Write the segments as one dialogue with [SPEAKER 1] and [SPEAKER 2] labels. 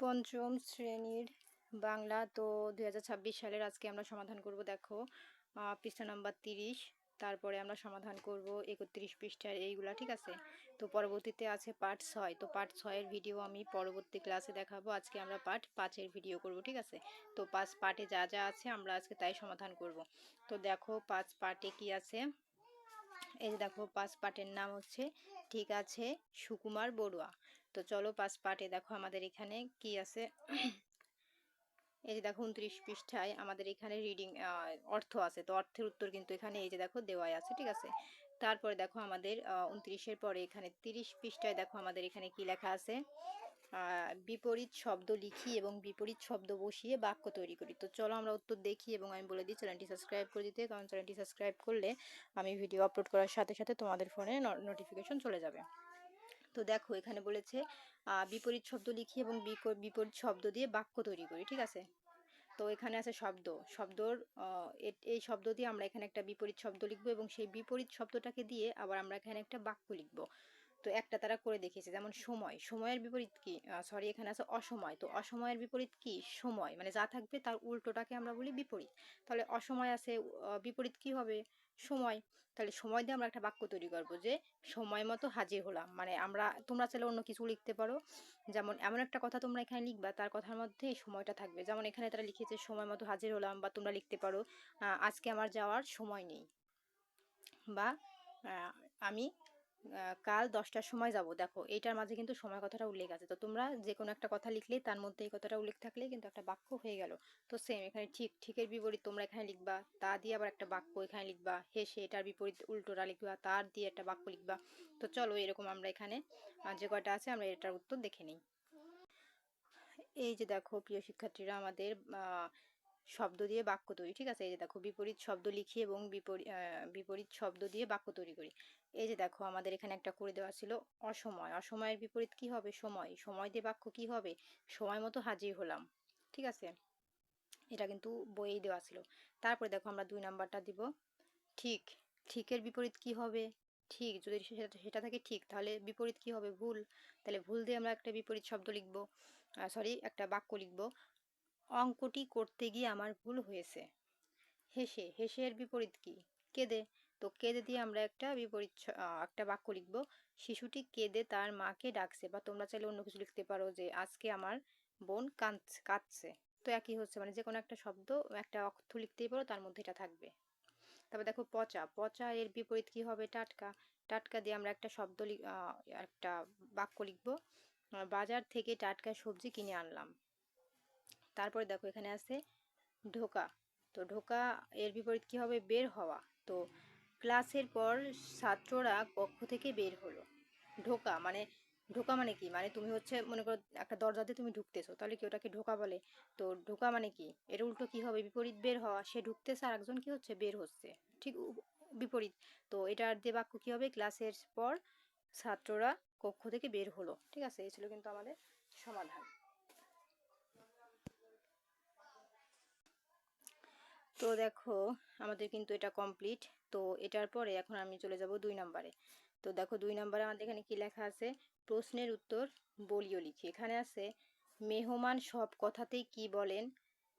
[SPEAKER 1] পঞ্চম শ্রেণীর বাংলা। তো 2026 সালের আজকে আমরা সমাধান করব। দেখো পৃষ্ঠা নাম্বার 30, তারপরে আমরা সমাধান করব 31 পৃষ্ঠার এইগুলা, ঠিক আছে। তো পরবর্তীতে আছে পার্ট 6। তো পার্ট 6-এর ভিডিও আমি পরবর্তী ক্লাসে দেখাবো। আজকে আমরা পার্ট 5-এর ভিডিও করব, ঠিক আছে। তো 5 পার্টে যা যা আছে আমরা আজকে তাই সমাধান করব। তো দেখো 5 পার্টে কি আছে। এই যে দেখো 5 পার্টের নাম হচ্ছে ঠিক আছে সুকুমার বড়ুয়া। তো চলো 5 পার্টে দেখো আমাদের এখানে কি আছে। এই যে দেখো 29 পৃষ্ঠায় আমাদের এখানে রিডিং অর্থ আছে। তো অর্থের উত্তর কিন্তু এখানে এই যে দেখো দেওয়াই আছে, ঠিক আছে। তারপরে দেখো আমাদের 29-এর পরে এখানে 30 পৃষ্ঠায় দেখো আমাদের এখানে কি লেখা আছে। বিপরীত শব্দ লিখি এবং বিপরীত শব্দ বসিয়ে বাক্য তৈরি করি। তো চলো আমরা উত্তর দেখি এবং আমি বলে দিই চ্যানেলটি সাবস্ক্রাইব করে দিতে, কারণ চ্যানেলটি সাবস্ক্রাইব করলে আমি ভিডিও আপলোড করার সাথে সাথে তোমাদের ফোনে নোটিফিকেশন চলে যাবে। তো দেখো এখানে বলেছে বিপরীত শব্দ লিখি এবং বিপরীত শব্দ দিয়ে বাক্য তৈরি করি, ঠিক আছে। তো এখানে আছে শব্দর এই শব্দ দিয়ে আমরা এখানে একটা বিপরীত শব্দ লিখবো এবং সেই বিপরীত শব্দটাকে দিয়ে আবার আমরা এখানে একটা বাক্য লিখবো। তো একটা তারা করে দেখিয়েছে, যেমন সময়ের বিপরীত কি, সরি এখানে আছে অসময়। তো অসময়ের বিপরীত কি, সময়, মানে যা থাকবে তার উল্টোটাকে আমরা বলি বিপরীত। তাহলে অসময় আছে, বিপরীত কি হবে, সময়। তাহলে সময় দিয়ে আমরা একটা বাক্য তৈরি করবো যে সময় মতো হাজির হলাম। মানে তোমরা চাইলে অন্য কিছু লিখতে পারো, যেমন এমন একটা কথা তোমরা এখানে লিখবা তার কথার মধ্যে এই সময়টা থাকবে। যেমন এখানে তারা লিখেছে সময় মতো হাজির হলাম, বা তোমরা লিখতে পারো আজকে আমার যাওয়ার সময় নেই, বা আমি কাল 10টার সময় যাব। দেখো এইটার মাঝে কিন্তু সময় কথাটা উল্লেখ আছে। তো তোমরা যে কোনো একটা কথা লিখলেই তার মধ্যে এই কথাটা উল্লেখ থাকলেই কিন্তু একটা বাক্য হয়ে গেল। তো সেম এখানে ঠিকের বিপরীত তোমরা এখানে লিখবা, তা দিয়ে আবার একটা বাক্য এখানে লিখবা, হেসে এটার বিপরীত উল্টোটা লিখবা, তার দিয়ে একটা বাক্য লিখবা। তো চলো এরকম আমরা এখানে যে কয়টা আছে আমরা এটার উত্তর দেখে নিই। এই যে দেখো প্রিয় শিক্ষার্থীরা, আমাদের শব্দ দিয়ে বাক্য তৈরি, ঠিক আছে। এই যে দেখো বিপরীত শব্দ লিখি এবং বিপরীত শব্দ দিয়ে বাক্য তৈরি করি। এই যে দেখো আমাদের এখানে একটা করে দেওয়া ছিল অসময়। অসময়ের বিপরীত কি হবে, সময়। সময় দিয়ে বাক্য কি হবে, সময় মতো হাজির হলাম, ঠিক আছে। এটা কিন্তু বইয়েই দেওয়া ছিল। তারপরে দেখো আমরা 2 নাম্বারটা দিব ঠিক। ঠিকের বিপরীত কি হবে, ঠিক। যদি সেটা থাকে ঠিক, তাহলে বিপরীত কি হবে, ভুল। তাহলে ভুল দিয়ে আমরা একটা বিপরীত শব্দ লিখবো, সরি একটা বাক্য লিখবো। অঙ্কটি করতে গিয়ে আমার ভুল হয়েছে। হেসের বিপরীত কি, কেঁদে। তো কেঁদে দিয়ে আমরা একটা একটা বাক্য লিখবো। শিশুটি কেঁদে তার মাকে ডাকছে, বা তোমরা চাইলে অন্য কিছু লিখতে পারো যে আজকে আমার বোন কাঁদছে। তো একই হচ্ছে, মানে যে কোনো একটা শব্দ একটা অর্থ লিখতেই পারো, তার মধ্যে এটা থাকবে। তারপর দেখো পচা এর বিপরীত কি হবে, টাটকা। টাটকা দিয়ে আমরা একটা একটা বাক্য লিখবো। বাজার থেকে টাটকা সবজি কিনে আনলাম। তারপরে দেখো এখানে আছে ঢোকা। তো ঢোকা এর বিপরীত কি হবে, বের হওয়া। তো ক্লাসের পর ছাত্ররা কক্ষ থেকে বের হলো। ঢোকা মানে ঢোকা মানে কি, মানে তুমি হচ্ছে মনে করো একটা দরজা দিয়ে তুমি ঢুকতেছো, তাহলে কি ওটাকে ঢোকা বলে। তো ঢোকা মানে কি, এর উল্টো কি হবে, বিপরীত বের হওয়া। সে ঢুকতেছে আর একজন কি হচ্ছে, বের হচ্ছে, ঠিক বিপরীত। তো এটার দিয়ে বাক্য কি হবে, ক্লাসের পর ছাত্ররা কক্ষ থেকে বের হলো, ঠিক আছে। এই ছিল কিন্তু আমাদের সমাধান। তো দেখো আমাদের কিন্তু এটা কমপ্লিট। তো এটার পরে এখন আমি চলে যাব 2 নাম্বারে। তো দেখো 2 নাম্বারে আমাদের এখানে কি লেখা আছে, প্রশ্নের উত্তর বলিও লিখি। এখানে আছে মেহমান সব কথাতেই কি বলেন।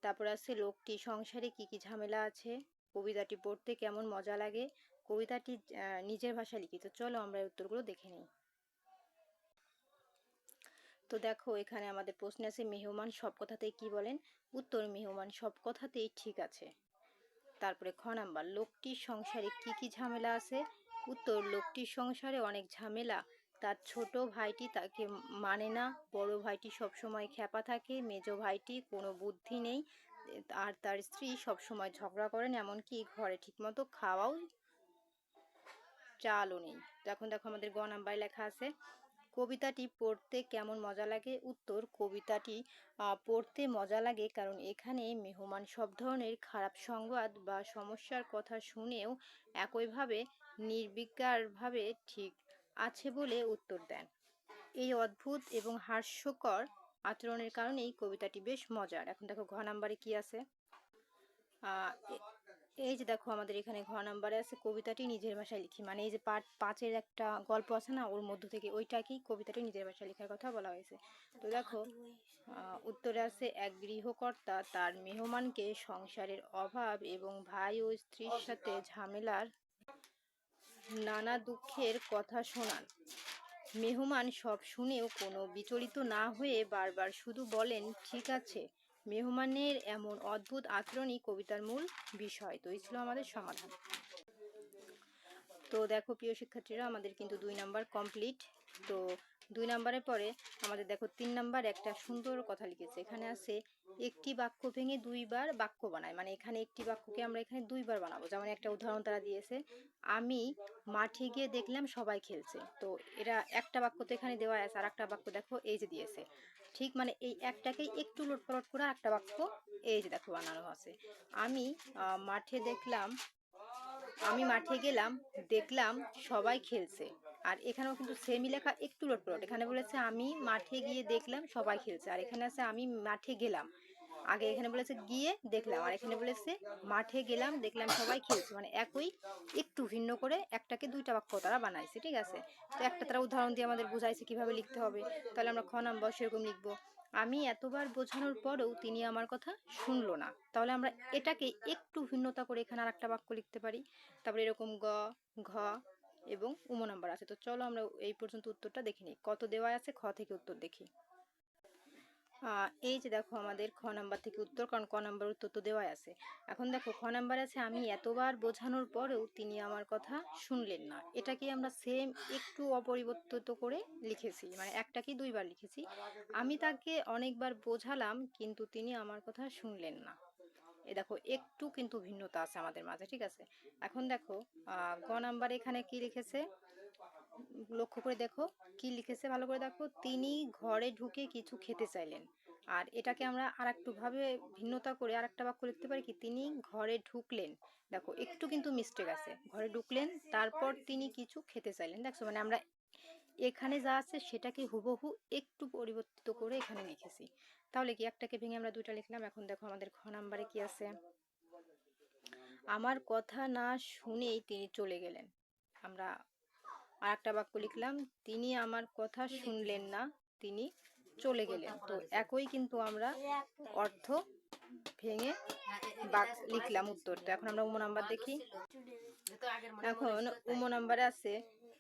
[SPEAKER 1] তারপর আছে লোকটি সংসারে কি কি ঝামেলা আছে। কবিতাটি পড়তে কেমন মজা লাগে। কবিতাটি নিজের ভাষায় লিখি। তো চলো আমরা এই উত্তরগুলো দেখে নিই। তো দেখো এখানে আমাদের প্রশ্ন আছে মেহমান সব কথাতেই কি বলেন। উত্তর, মেহমান সব কথাতেই ঠিক আছে। তারপরে খ নাম্বার, লোকটির সংসারে কি কি ঝামেলা আছে। উত্তর, লোকটির সংসারে অনেক ঝামেলা। তার ছোট ভাইটি তাকে মানে না, বড় ভাইটি সবসময় খ্যাপা থাকে, মেজো ভাইটি কোনো বুদ্ধি নেই, আর তার স্ত্রী সবসময় ঝগড়া করেন, এমনকি ঘরে ঠিকমতো খাওয়াও চালও নেই। এখন দেখো আমাদের গ নাম্বারে লেখা আছে কবিতাটি পড়তে কেমন মজা লাগে। উত্তর, কবিতাটি পড়তে মজা লাগে কারণ এখানে মেহমান সব ধরনের খারাপ সংবাদ বা সমস্যার কথা শুনেও একইভাবে নির্বিকারভাবে ঠিক আছে বলে উত্তর দেন। এই অদ্ভুত এবং হাস্যকর আচরণের কারণেই কবিতাটি বেশ মজার। এখন দেখো ঘ নাম্বারে কি আছে। এই যে দেখো আমাদের এখানে ঘ নাম্বারে আছে কবিতাটি নিজের ভাষায় লিখি, মানে এই যে পার্ট 5-এর একটা গল্প আছে না, ওর মধ্য থেকে ওইটাকেই কবিতাটি নিজের ভাষায় লেখার কথা বলা হয়েছে। তো দেখো উত্তরে আছে, এক গৃহকর্তা তার মেহমানকে সংসারের অভাব এবং ভাই ও স্ত্রীর সাথে ঝামেলার নানা দুঃখের কথা শোনান। মেহমান সব শুনেও কোনো বিচলিত না হয়ে বারবার শুধু বলেন ঠিক আছে। মেহমানের এমন অদ্ভুত আচরণই কবিতার মূল বিষয়। তো এই ছিল আমাদের সমাধান। তো দেখো প্রিয় শিক্ষার্থীরা, আমাদের কিন্তু 2 নাম্বার কমপ্লিট। তো 2 নাম্বারের পরে আমাদের দেখো 3 নাম্বার একটা সুন্দর কথা লিখেছে। এখানে আছে, একটি বাক্য ভেঙে দুইবার বাক্য বানায়, মানে এখানে একটি বাক্যকে আমরা এখানে দুইবার বানাবো। যেমন একটা উদাহরণ তারা দিয়েছে, আমি মাঠে গিয়ে দেখলাম সবাই খেলছে। তো এরা একটা বাক্য তো এখানে দেওয়া আছে, আর একটা বাক্য দেখো এই যে দিয়েছে। ঠিক মানে এই একটাকেই একটু উলটপালট করে একটা বাক্য এই যে দেখো বানানো আছে। আমি মাঠে দেখলাম, আমি মাঠে গেলাম, দেখলাম সবাই খেলছে। আর এখানেও কিন্তু সেমই লেখা, একটু উলটপালট। এখানে বলেছে আমি মাঠে গিয়ে দেখলাম সবাই খেলছে, আর এখানে আছে আমি মাঠে গেলাম। আগে এখানে বলেছে গিয়ে দেখলাম, আর এখানে বলেছে মাঠে গেলাম দেখলাম সবাই খেলছে, মানে একই একটু ভিন্ন করে একটাকে দুইটা বাক্য তারা বানাইছে। ঠিক আছে, তো একটা তারা উদাহরণ দিয়ে আমাদের বুঝাইছে কিভাবে লিখতে হবে। তাহলে আমরা খ নাম্বার সেরকম লিখবো, আমি এতবার বোঝানোর পরেও তিনি আমার কথা শুনলো না। তাহলে আমরা এটাকে একটু ভিন্নতা করে এখানে আর একটা বাক্য লিখতে পারি। তারপরে এরকম গ, ঘ এবং উম নাম্বার আছে। তো চলো আমরা এই পর্যন্ত উত্তরটা দেখে নিই। কত দেওয়া আছে খ থেকে উত্তর দেখি। এই যে দেখো আমাদের খ নাম্বার থেকে উত্তর, কারণ ক নাম্বার উত্তর তো দেওয়াই আছে। এখন দেখো খ নাম্বার আছে, আমি এতবার বোঝানোর পরেও তিনি আমার কথা শুনলেন না। এটাকে আমরা সেম একটু অপরিবর্তিত করে লিখেছি, মানে একটাকে দুইবার লিখেছি। আমি তাকে অনেকবার বোঝালাম কিন্তু তিনি আমার কথা শুনলেন না। এ দেখো একটু কিন্তু ভিন্নতা আছে আমাদের মাঝে। ঠিক আছে, এখন দেখো গ নাম্বার এখানে কি লিখেছে, লক্ষ্য করে দেখো কি লিখেছে, ভালো করে দেখো, তিনি ঘরে ঢুকে কিছু খেতে চাইলেন। আর এটাকে আমরা আর একটু ভাবে ভিন্নতা করে আর একটা বাক্য লিখতে পারি কি, তিনি ঘরে ঢুকলেন। দেখো একটু কিন্তু মিস্টেক আছে, ঘরে ঢুকলেন তারপর তিনি কিছু খেতে চাইলেন। দেখছো, মানে আমরা এখানে যা আছে সেটাকে হুবহু একটু পরিবর্তিত করে এখানে লিখেছি। তাহলে কি একটাকে ভেঙে আমরা দুইটা লিখলাম। এখন দেখো আমাদের খ নাম্বারে কি আছে, আমার কথা না শুনেই তিনি চলে গেলেন। আমরা আর একটা বাক্য লিখলাম, তিনি আমার কথা শুনলেন না, তিনি চলে গেলেন। তো একই কিন্তু আমরা অর্থ ভেঙে লিখলাম উত্তর। তো এখন আমরা উম নাম্বার দেখি। এখন উম নাম্বারে আছে,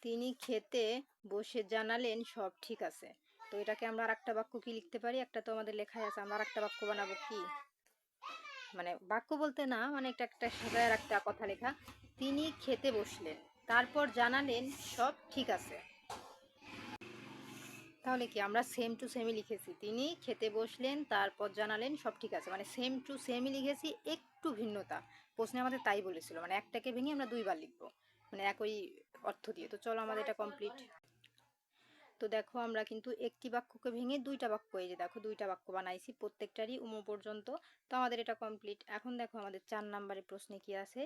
[SPEAKER 1] তিনি খেতে বসে জানালেন সব ঠিক আছে। তো এটাকে আমরা আর একটা বাক্য কি লিখতে পারি, একটা তো আমাদের লেখাই আছে, আমরা আর একটা বাক্য বানাবো কি, মানে বাক্য বলতে না, মানে একটা একটা সাজায় আর একটা কথা লেখা, তিনি খেতে বসলেন তারপর জানালেন সব ঠিক আছে। তাহলে কি আমরা সেম টু সেমই লিখেছি, তিনি খেতে বসলেন তারপর জানালেন সব ঠিক আছে, মানে সেম টু সেমই লিখেছি, একটু ভিন্নতা। প্রশ্নে আমাদের তাই বলেছিল, মানে একটাকে ভেঙে আমরা দুইবার লিখবো, মানে একই অর্থ দিয়ে। তো চলো আমাদের এটা কমপ্লিট। তো দেখো আমরা কিন্তু একটি বাক্যকে ভেঙে দুইটা বাক্য, এই যে দেখো দুইটা বাক্য বানাইছি, প্রত্যেকটারই উম পর্যন্ত। তো আমাদের এটা কমপ্লিট। এখন দেখো আমাদের 4 নম্বরের প্রশ্নে কি আছে,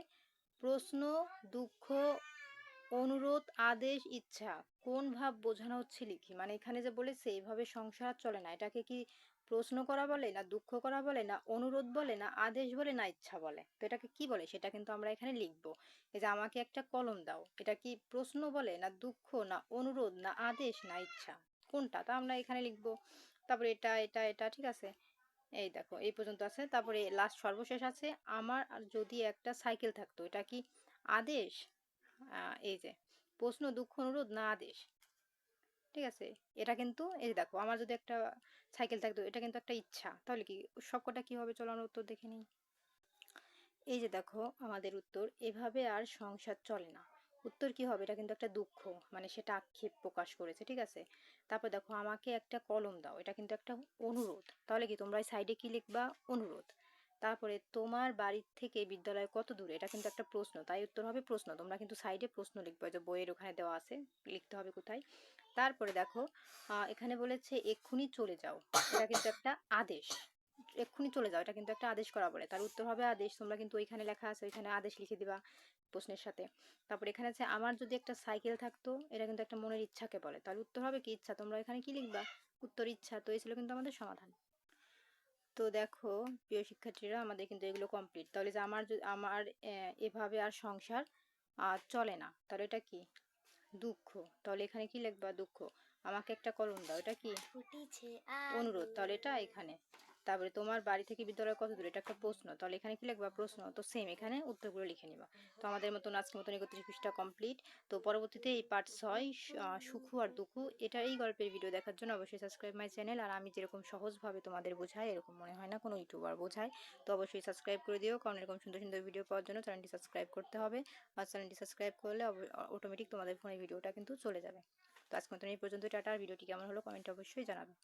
[SPEAKER 1] প্রশ্ন, দুঃখ, অনুরোধ, আদেশ, ইচ্ছা কোন ভাব বোঝানো হচ্ছে লিখি। মানে এখানে যে বলেছে এইভাবে সংসার চলে না, এটাকে কি প্রশ্ন করা বলে, না দুঃখ করা বলে, না অনুরোধ বলে, না আদেশ বলে, না ইচ্ছা বলে। তো এটাকে কি বলে সেটা কিন্তু আমরা এখানে লিখবো। এই যে আমাকে একটা কলম দাও, এটা কি প্রশ্ন বলে, না দুঃখ, না অনুরোধ, না আদেশ, না ইচ্ছা, কোনটা, তা আমরা এখানে লিখবো। তারপরে এটা এটা এটা ঠিক আছে, এই দেখো এই পর্যন্ত আছে। তারপরে লাস্ট সর্বশেষ আছে, আমার আর যদি একটা সাইকেল থাকতো, এটা কি আদেশ, এই যে প্রশ্ন, দুঃখ, অনুরোধ, না আদেশ। ঠিক আছে, এটা কিন্তু এই যে দেখো আমার যদি একটা সাইকেল থাকতো, এটা কিন্তু একটা ইচ্ছা। তাহলে কি সবকটা কি হবে, চলো আমরা উত্তর দেখে নিই। এই যে দেখো আমাদের উত্তর, এভাবে আর সংসার চলে না। উত্তর কি হবে, এটা কিন্তু একটা দুঃখ, মানে সেটা আক্ষেপ প্রকাশ করেছে। ঠিক আছে, তারপর দেখো আমাকে একটা কলম দাও, এটা কিন্তু একটা অনুরোধ। তাহলে কি তোমরা এই সাইডে কি লিখবা, অনুরোধ। তারপরে তোমার বাড়ির থেকে বিদ্যালয় কত দূরে, এটা কিন্তু একটা প্রশ্ন, তাই উত্তর হবে প্রশ্ন। তোমরা কিন্তু সাইডে প্রশ্ন লিখবে, যে বইয়ের ওখানে দেওয়া আছে, লিখতে হবে কোথায়। তারপরে দেখো এখানে বলেছে এক্ষুনি চলে যাও, এটা কিন্তু একটা আদেশ। এক্ষুনি চলে যাও, এটা কিন্তু একটা আদেশ করা বলে, তার উত্তর হবে আদেশ। তোমরা কিন্তু ওইখানে লেখা আছে, ওইখানে আদেশ লিখে দিবা প্রশ্নের সাথে। তারপর এখানে আছে আমার যদি একটা সাইকেল থাকতো, এটা কিন্তু একটা মনের ইচ্ছাকে বলে, তার উত্তর হবে কি ইচ্ছা। তোমরা এখানে কি লিখবা, উত্তর ইচ্ছা। তো এই ছিল কিন্তু আমাদের সমাধান। তো দেখো প্রিয় শিক্ষার্থীরা, আমাদের কিন্তু এগুলো কমপ্লিট। তাহলে যে আমার এভাবে আর সংসার চলে না, তাহলে এটা কি? দুঃখ। তাহলে এখানে কি লিখবা? দুঃখ। আমাকে একটা কলম দাও, এটা কি? অনুরোধ। তাহলে এটা এখানে। তারপরে তোমার বাড়ি থেকে বিদ্যালয় কত দূর? এটা একটা প্রশ্ন, তাহলে এখানে কি লিখবা? প্রশ্ন। তো সেম এখানে উত্তরগুলো লিখে নিবা। তো আমাদের মতন আজকের মতন 31 পৃষ্ঠা কমপ্লিট। তো পরবর্তীতে এই পার্ট 6 সুখু আর দুঃখু, এটা এই গল্পের ভিডিও দেখার জন্য অবশ্যই সাবস্ক্রাইব মাই চ্যানেল। আর আমি যেরকম সহজভাবে তোমাদের বোঝাই, এরকম মনে হয় না কোনো ইউটিউবার বোঝায়। তো অবশ্যই সাবস্ক্রাইব করে দিও, কারণ এরকম সুন্দর সুন্দর ভিডিও পাওয়ার জন্য চ্যানেলটি সাবস্ক্রাইব করতে হবে। আর চ্যানেলটি সাবস্ক্রাইব করলে অটোমেটিক তোমাদের ফোনে ভিডিওটা কিন্তু চলে যাবে। তো আজকের মতন এই পর্যন্ত, টাটা। আর ভিডিওটি কেমন হলো কমেন্টে অবশ্যই জানাবে।